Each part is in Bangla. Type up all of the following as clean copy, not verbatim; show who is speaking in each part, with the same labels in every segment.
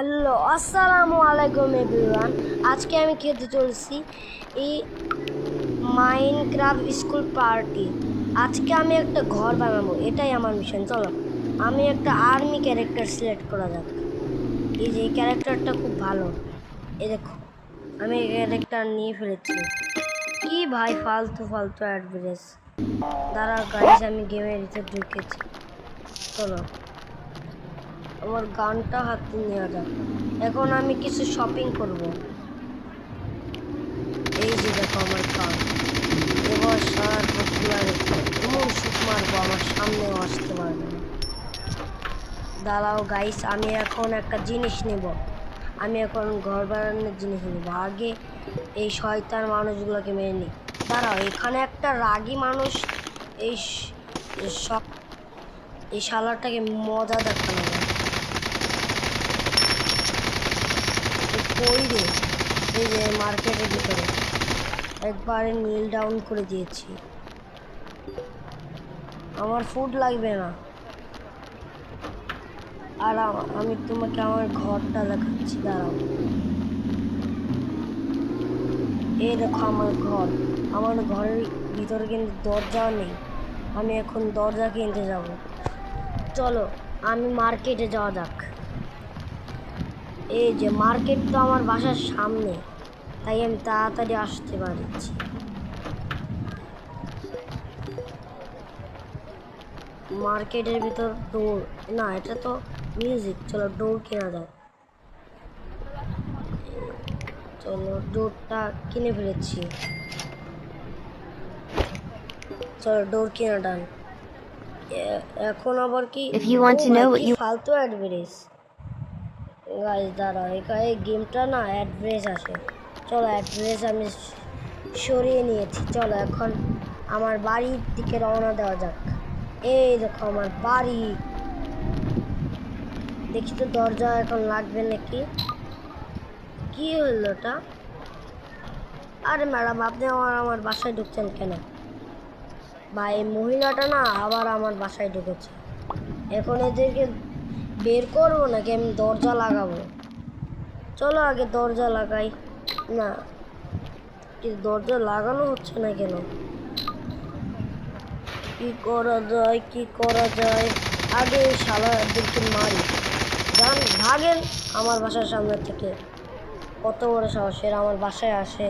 Speaker 1: হ্যালো, আসসালামু আলাইকুম এভরিওয়ান। আজকে আমি খেলতে চলছি এই মাইনক্রাফট স্কুল পার্টি। আজকে আমি একটা ঘর বানাবো, এটাই আমার মিশন। চলো, আমি একটা আর্মি ক্যারেক্টার সিলেক্ট করা যাক। এই যে এই ক্যারেক্টারটা খুব ভালো, এই দেখো আমি এই ক্যারেক্টার নিয়ে ফেলেছি। কি ভাই, ফালতু ফালতু অ্যাডভার্টাইজ। দাঁড়া গাইস, আমি গেমের ভিতরে ঢুকেছি। চলো, আমার গানটা হাতে নেওয়া যাক। এখন আমি কিছু শপিং করব। এই যে দেখো আমার গান। এবার সার পপুলার এমন শুট মারবো আমার সামনেও আসতে পারবে না। দাঁড়াও গাইস, আমি এখন একটা জিনিস নেব। আমি এখন ঘর বানানোর জিনিস নেব। আগে এই শয়তান মানুষগুলোকে মেরে নিই। দাঁড়াও, এখানে একটা রাগী মানুষ এই এই শালাটাকে মজা দেখানো যায়। কই রে? এই যে মার্কেটের ভিতরে একবারে নীল ডাউন করে দিয়েছি। আমার ফুড লাগবে না। আর আমি তোমাকে আমার ঘরটা দেখাচ্ছি, দাঁড়াও। এই দেখো আমার ঘর। আমার ঘরের ভিতরে কিন্তু দরজাও নেই। আমি এখন দরজা কিনতে যাব। চলো, আমি মার্কেটে যাওয়া যাক। এই যে মার্কেট তো আমার বাসার সামনে, তাই আমি তাড়াতাড়ি আসতে পারছি। মার্কেটের ভিতর ডোর না, এটা তো মিউজিক। চলো ডোর কেনা যায়। চলো ডোরটা কিনে ফেলেছি। চলো ডোর কেনা ডান। এখন আবার কি ফালতু অ্যাডভার্টাইজ। গাইস দাঁড়াও, এখানে গেমটা না অ্যাডভার্টাইজ আসে। চলো অ্যাডভার্টাইজ আমি সরিয়ে নিয়েছি। চলো এখন আমার বাড়ির দিকে রওনা দেওয়া যাক। এই দেখো আমার বাড়ি। দেখি তো দরজা এখন লাগবে নাকি। কি হলো ওটা? আরে ম্যাডাম, আপনি আমার বাসায় ঢুকছেন কেন? ভাই, এই মহিলাটা না আবার আমার বাসায় ঢুকেছে। এখন এদেরকে বের করবো নাকি আমি দরজা লাগাবো? চলো আগে দরজা লাগাই। না, কি দরজা লাগানো হচ্ছে না কেন? কি করা যায়, কি করা যায়? আগে এই শালাদেরকে মারি। যান, ভাগেন আমার বাসার সামনে থেকে। কত বড় সাহসের আমার বাসায় আসে।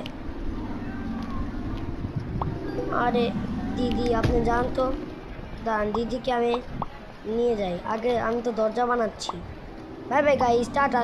Speaker 1: আরে দিদি, আপনি যান তো। দাঁড়ান, দিদিকে আমি নিয়ে যাই। আগে আমি তো দরজা বানাচ্ছি। Bye bye guys, tata.